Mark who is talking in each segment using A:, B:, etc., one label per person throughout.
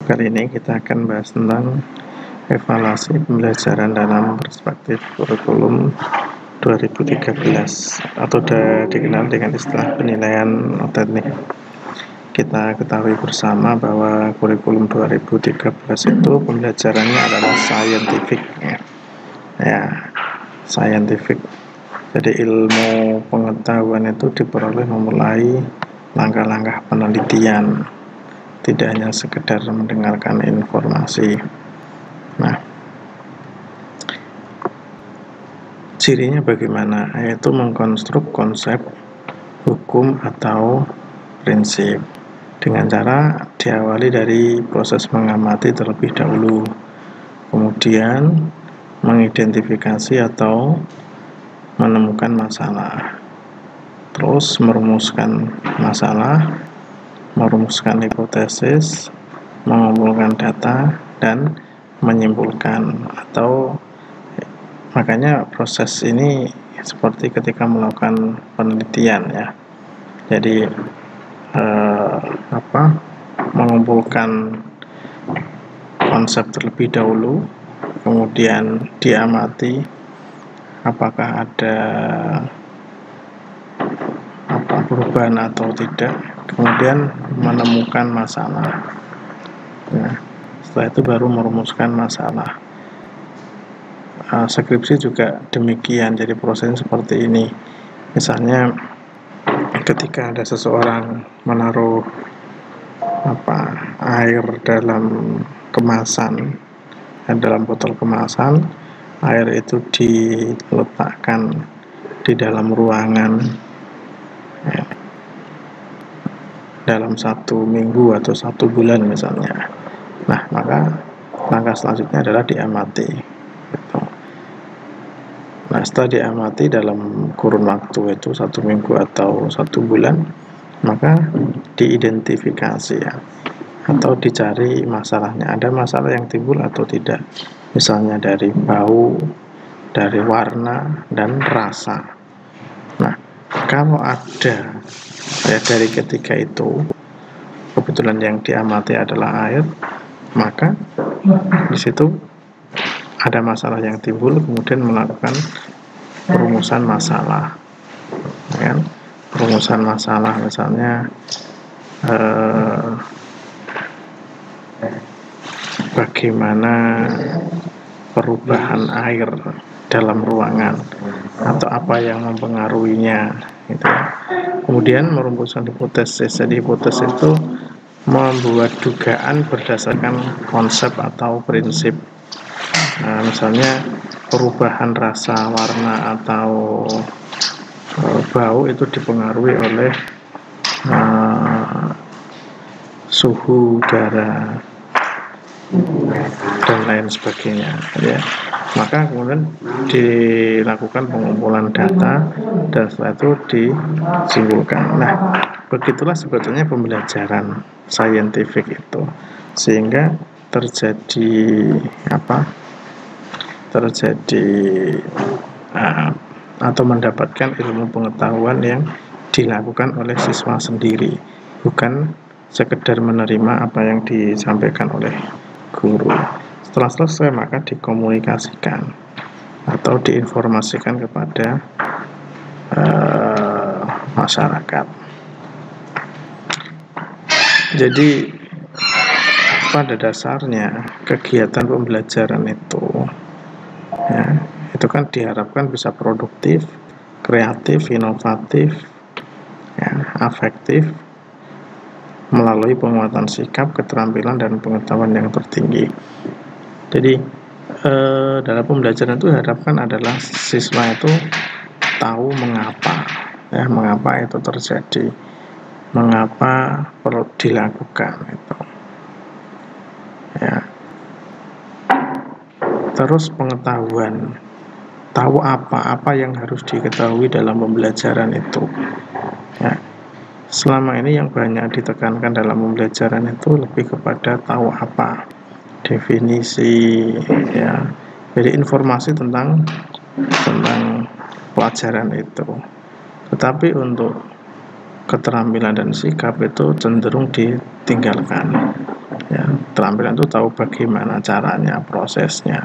A: Kali ini kita akan bahas tentang evaluasi pembelajaran dalam perspektif kurikulum 2013 atau dikenal dengan istilah penilaian otentik. Kita ketahui bersama bahwa kurikulum 2013 itu pembelajarannya adalah scientific, scientific. Jadi ilmu pengetahuan itu diperoleh memulai langkah-langkah penelitian, tidak hanya sekedar mendengarkan informasi. Nah, cirinya bagaimana? Yaitu mengkonstruk konsep, hukum atau prinsip dengan cara diawali dari proses mengamati terlebih dahulu, kemudian mengidentifikasi atau menemukan masalah, terus merumuskan masalah, merumuskan hipotesis, mengumpulkan data, dan menyimpulkan. Atau makanya proses ini seperti ketika melakukan penelitian, ya. Jadi mengumpulkan konsep terlebih dahulu, kemudian diamati apakah ada perubahan atau tidak, kemudian menemukan masalah. Nah, setelah itu baru merumuskan masalah. Skripsi juga demikian, jadi prosesnya seperti ini. Misalnya ketika ada seseorang menaruh air dalam kemasan, dalam botol kemasan, air itu diletakkan di dalam ruangan dalam 1 minggu atau 1 bulan misalnya. Nah, maka langkah selanjutnya adalah diamati. Nah, setelah diamati dalam kurun waktu itu 1 minggu atau 1 bulan, maka diidentifikasi, ya, atau dicari masalahnya. Ada masalah yang timbul atau tidak, misalnya dari bau, dari warna, dan rasa. Nah, kalau ada dari ketiga itu, kebetulan yang diamati adalah air, maka di situ ada masalah yang timbul, kemudian melakukan perumusan masalah, ya. Perumusan masalah misalnya bagaimana perubahan air dalam ruangan atau apa yang mempengaruhinya, gitu. Kemudian merumuskan hipotesis. Jadi hipotesis itu membuat dugaan berdasarkan konsep atau prinsip. Nah, misalnya perubahan rasa, warna, atau bau itu dipengaruhi oleh suhu udara dan lain sebagainya, ya. Maka kemudian dilakukan pengumpulan data dan setelah itu disimpulkan. Nah, begitulah sebetulnya pembelajaran saintifik itu, sehingga terjadi atau mendapatkan ilmu pengetahuan yang dilakukan oleh siswa sendiri, bukan sekedar menerima apa yang disampaikan oleh guru. Setelah selesai maka dikomunikasikan atau diinformasikan kepada masyarakat. Jadi pada dasarnya kegiatan pembelajaran itu, ya, itu kan diharapkan bisa produktif, kreatif, inovatif, ya, afektif, melalui penguatan sikap, keterampilan, dan pengetahuan yang tertinggi. Jadi dalam pembelajaran itu diharapkan adalah siswa itu tahu mengapa, ya, mengapa itu terjadi, mengapa perlu dilakukan itu, ya. Terus pengetahuan, tahu apa yang harus diketahui dalam pembelajaran itu, ya. Selama ini yang banyak ditekankan dalam pembelajaran itu lebih kepada tahu apa, definisi, ya. Jadi informasi tentang pelajaran itu. Tetapi untuk keterampilan dan sikap itu cenderung ditinggalkan, ya. keterampilan itu tahu bagaimana caranya, prosesnya,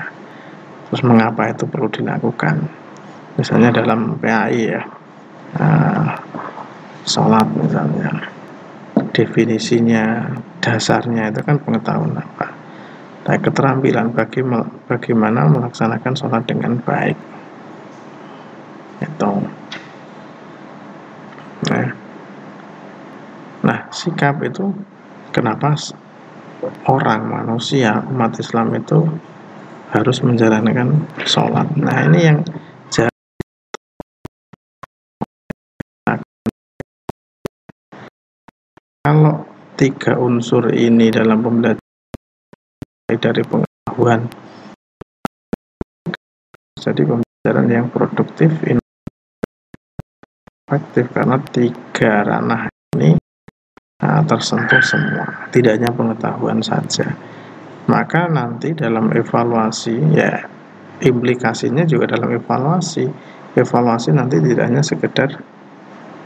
A: terus mengapa itu perlu dilakukan. Misalnya dalam PAI ya, sholat misalnya, definisinya, dasarnya itu kan pengetahuan apa. Nah, keterampilan bagaimana melaksanakan sholat dengan baik. Itu. Nah, sikap itu kenapa orang, manusia, umat Islam itu harus menjalankan sholat. Nah, ini yang kalau 3 unsur ini dalam pembelajaran dari pengetahuan, jadi pembelajaran yang produktif, efektif, karena 3 ranah ini tersentuh semua, tidak hanya pengetahuan saja. Maka nanti dalam evaluasi, ya implikasinya juga dalam evaluasi nanti tidak hanya sekedar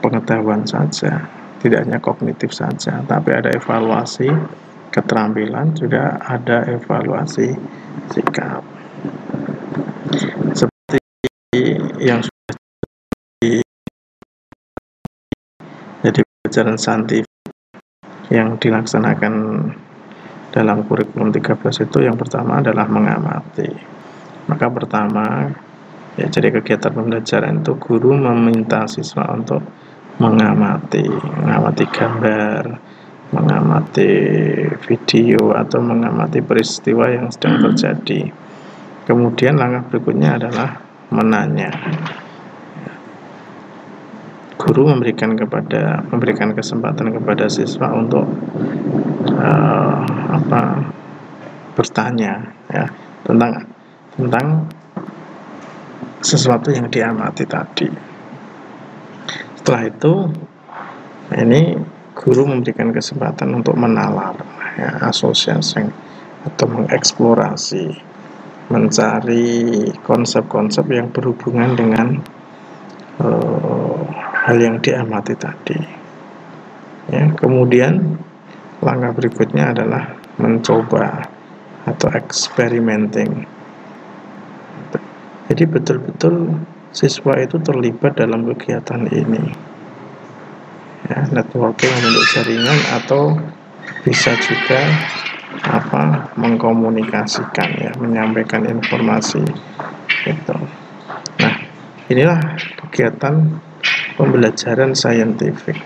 A: pengetahuan saja, tidak hanya kognitif saja, tapi ada evaluasi keterampilan, juga ada evaluasi sikap. Seperti yang sudah jadi pelajaran saintifik yang dilaksanakan dalam kurikulum 13 itu, yang pertama adalah mengamati. Maka pertama, ya jadi kegiatan pembelajaran itu guru meminta siswa untuk mengamati gambar, mengamati video, atau mengamati peristiwa yang sedang terjadi. Kemudian langkah berikutnya adalah menanya. Guru memberikan kesempatan kepada siswa untuk bertanya ya tentang sesuatu yang diamati tadi. Setelah itu, ini guru memberikan kesempatan untuk menalar, ya, asosiasi atau mengeksplorasi, mencari konsep-konsep yang berhubungan dengan hal yang diamati tadi. Ya, kemudian langkah berikutnya adalah mencoba atau experimenting. Jadi betul-betul siswa itu terlibat dalam kegiatan ini, ya, networking, membentuk jaringan, atau bisa juga mengkomunikasikan, ya, menyampaikan informasi gitu. Nah, inilah kegiatan pembelajaran saintifik.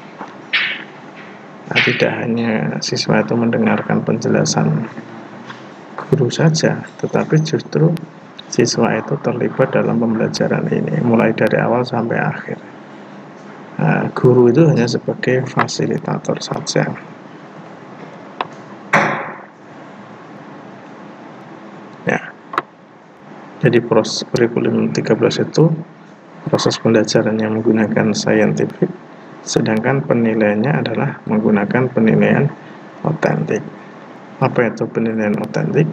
A: Nah, tidak hanya siswa itu mendengarkan penjelasan guru saja, tetapi justru siswa itu terlibat dalam pembelajaran ini mulai dari awal sampai akhir. Nah, guru itu hanya sebagai fasilitator saja. Ya. Jadi proses kurikulum 13 itu proses pembelajaran yang menggunakan saintifik, sedangkan penilaiannya adalah menggunakan penilaian otentik. Apa itu penilaian otentik?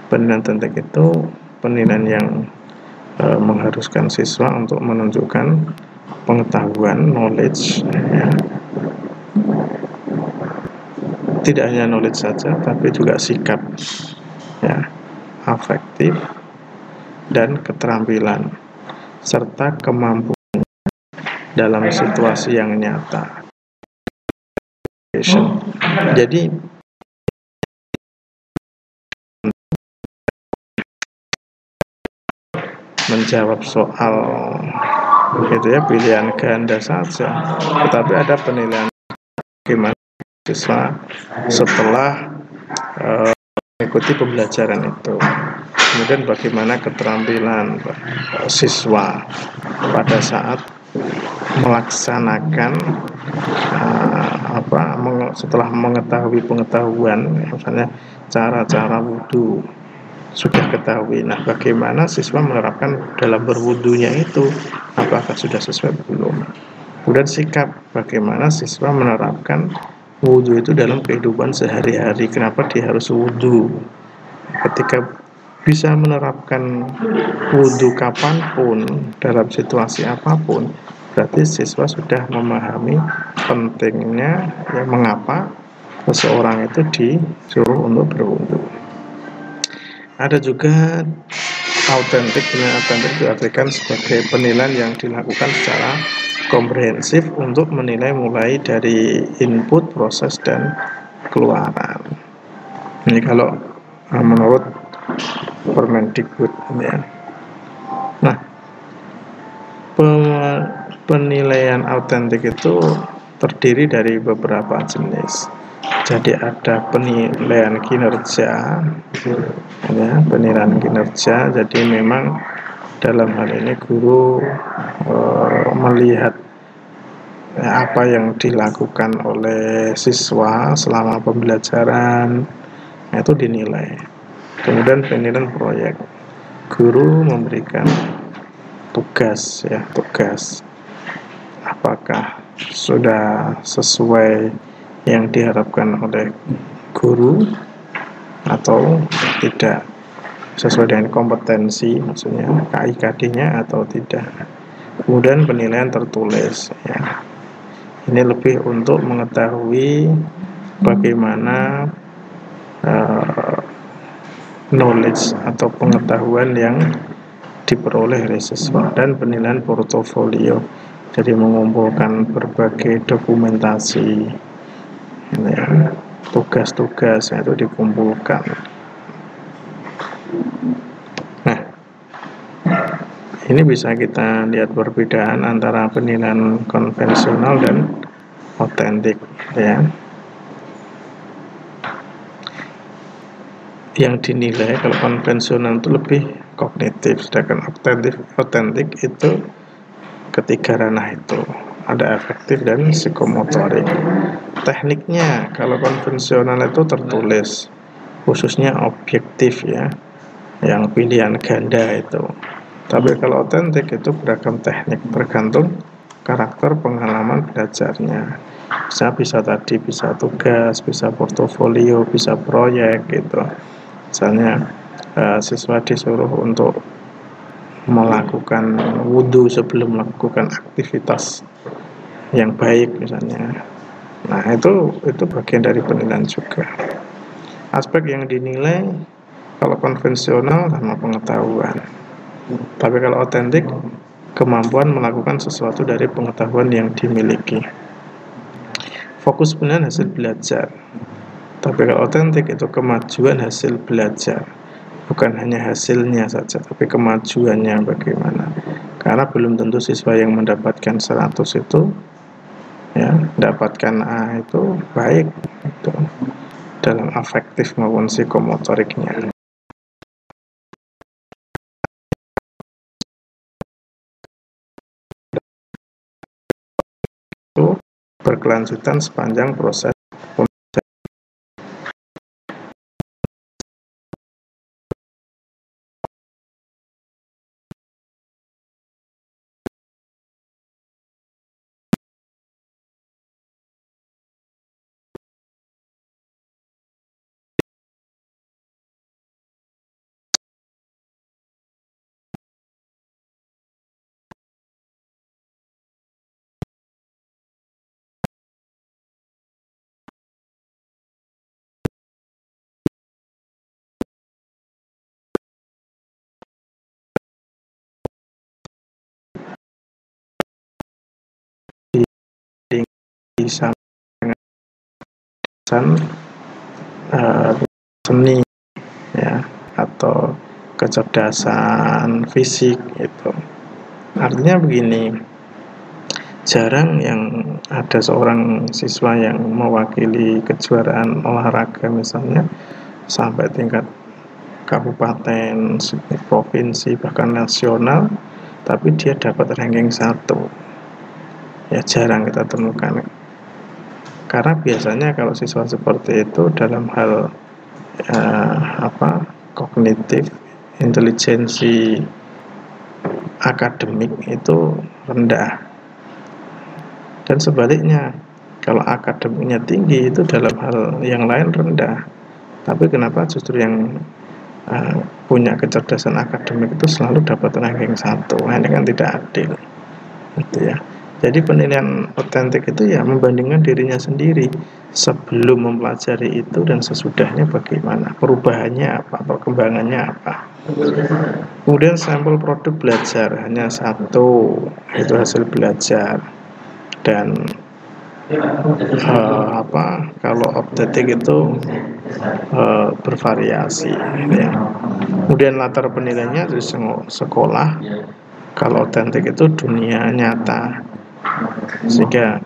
A: Penilaian otentik itu penilaian yang mengharuskan siswa untuk menunjukkan pengetahuan, knowledge, ya. Tidak hanya knowledge saja, tapi juga sikap, ya, afektif, dan keterampilan, serta kemampuan dalam situasi yang nyata. Jadi menjawab soal gitu ya, pilihan ganda saja, tetapi ada penilaian bagaimana siswa setelah mengikuti pembelajaran itu, kemudian bagaimana keterampilan siswa pada saat melaksanakan setelah mengetahui pengetahuan, misalnya cara-cara wudhu sudah ketahui. Nah, bagaimana siswa menerapkan dalam berwudunya itu, apakah sudah sesuai belum? Kemudian sikap, bagaimana siswa menerapkan wudhu itu dalam kehidupan sehari-hari, kenapa dia harus wudhu? Ketika bisa menerapkan wudhu kapanpun, dalam situasi apapun, berarti siswa sudah memahami pentingnya, ya, mengapa seseorang itu disuruh untuk berwudu. Ada juga autentik. Penilaian autentik diartikan sebagai penilaian yang dilakukan secara komprehensif untuk menilai mulai dari input, proses, dan keluaran. Ini kalau menurut Permendikbud ya. Nah, penilaian autentik itu terdiri dari beberapa jenis. Jadi ada penilaian kinerja, ya, penilaian kinerja. Jadi memang dalam hal ini guru melihat apa yang dilakukan oleh siswa selama pembelajaran, itu dinilai. Kemudian penilaian proyek, guru memberikan tugas, ya, tugas apakah sudah sesuai yang diharapkan oleh guru atau tidak sesuai dengan kompetensi, maksudnya KIKD-nya atau tidak. Kemudian penilaian tertulis, ya. Ini lebih untuk mengetahui bagaimana knowledge atau pengetahuan yang diperoleh oleh siswa. Dan penilaian portofolio, jadi mengumpulkan berbagai dokumentasi, ya, tugas-tugas itu dikumpulkan. Nah, ini bisa kita lihat perbedaan antara penilaian konvensional dan otentik, ya. Yang dinilai kalau konvensional itu lebih kognitif, sedangkan otentik itu ketiga ranah itu, ada afektif dan psikomotorik. Tekniknya kalau konvensional itu tertulis, khususnya objektif, ya, yang pilihan ganda itu. Tapi kalau otentik itu beragam teknik, tergantung karakter pengalaman belajarnya. Bisa tadi, bisa tugas, bisa portofolio, bisa proyek gitu. Misalnya siswa disuruh untuk melakukan wudhu sebelum melakukan aktivitas yang baik misalnya. Nah, itu bagian dari penilaian juga. Aspek yang dinilai kalau konvensional sama pengetahuan. Tapi kalau otentik, kemampuan melakukan sesuatu dari pengetahuan yang dimiliki. Fokus penilaian hasil belajar. Tapi kalau otentik itu kemajuan hasil belajar, bukan hanya hasilnya saja, tapi kemajuannya bagaimana. Karena belum tentu siswa yang mendapatkan 100 itu, ya, mendapatkan A itu baik itu dalam afektif maupun psikomotoriknya. Itu berkelanjutan sepanjang proses seni, ya, atau kecerdasan fisik itu. Artinya begini, jarang yang ada seorang siswa yang mewakili kejuaraan olahraga misalnya sampai tingkat kabupaten, provinsi, bahkan nasional, tapi dia dapat ranking 1. Ya, jarang kita temukan. Karena biasanya kalau siswa seperti itu dalam hal kognitif, intelijensi akademik itu rendah. Dan sebaliknya, kalau akademiknya tinggi itu dalam hal yang lain rendah. Tapi kenapa justru yang punya kecerdasan akademik itu selalu dapat ranking 1? Nah, ini kan tidak adil, gitu ya. Jadi penilaian otentik itu ya membandingkan dirinya sendiri sebelum mempelajari itu dan sesudahnya bagaimana, perubahannya apa, perkembangannya apa. Kemudian sampel produk belajar hanya satu, itu hasil belajar. Dan kalau otentik itu bervariasi gitu ya. Kemudian latar penilaiannya dari sekolah, kalau otentik itu dunia nyata, sehingga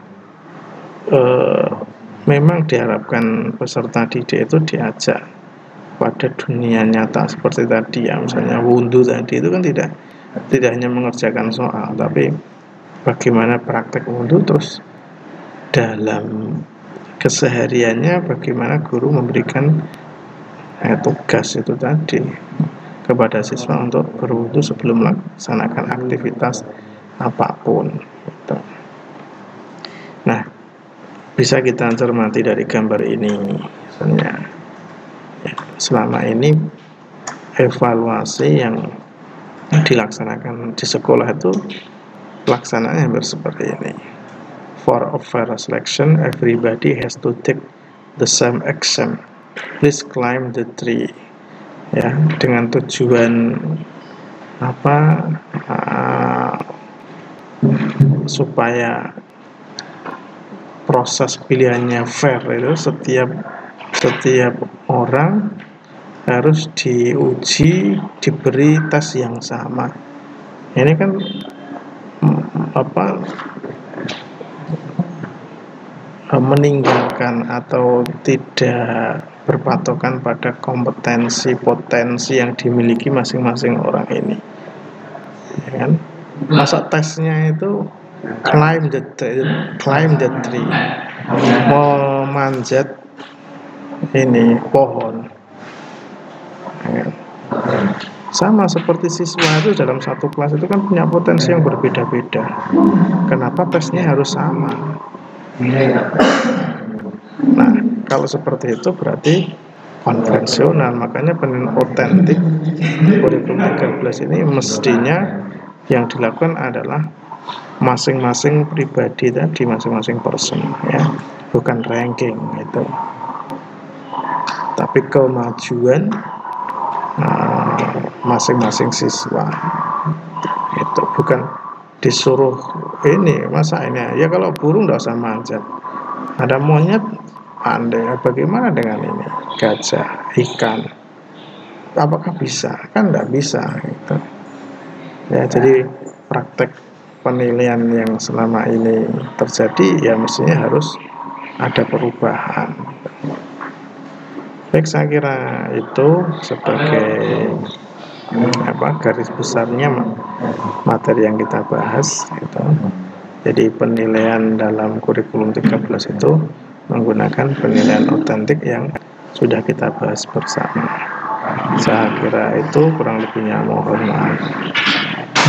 A: memang diharapkan peserta didik itu diajak pada dunia nyata seperti tadi ya, misalnya wudhu tadi itu kan tidak hanya mengerjakan soal, tapi bagaimana praktek wudhu, terus dalam kesehariannya bagaimana guru memberikan tugas itu tadi kepada siswa untuk berwudu sebelum melaksanakan aktivitas apapun gitu. Nah, bisa kita cermati dari gambar ini misalnya ya, selama ini evaluasi yang dilaksanakan di sekolah itu pelaksanaannya hampir seperti ini. For a fair selection, everybody has to take the same exam. Please climb the tree. Ya, dengan tujuan supaya proses pilihannya fair itu setiap orang harus diuji, diberi tes yang sama. Ini kan meninggalkan atau tidak berpatokan pada kompetensi-potensi yang dimiliki masing-masing orang ini, ya kan? Masa tesnya itu climb the tree, memanjat ini pohon, ya kan? Sama seperti siswa itu dalam satu kelas itu kan punya potensi yang berbeda-beda. Kenapa tesnya harus sama? Nah, kalau seperti itu berarti konvensional. Makanya penilaian otentik kurikulum 13 ini mestinya yang dilakukan adalah masing-masing pribadi tadi, masing-masing person ya, bukan ranking itu, tapi kemajuan masing-masing siswa itu, bukan disuruh ini masa ini ya, kalau burung nggak usah manjat, ada monyet pandai, bagaimana dengan ini gajah, ikan, apakah bisa? Kan nggak bisa gitu ya. Jadi praktek penilaian yang selama ini terjadi ya mestinya harus ada perubahan. Baik, saya kira itu sebagai garis besarnya materi yang kita bahas gitu. Jadi penilaian dalam kurikulum 13 itu menggunakan penilaian otentik yang sudah kita bahas bersama. Saya kira itu, kurang lebihnya mohon maaf.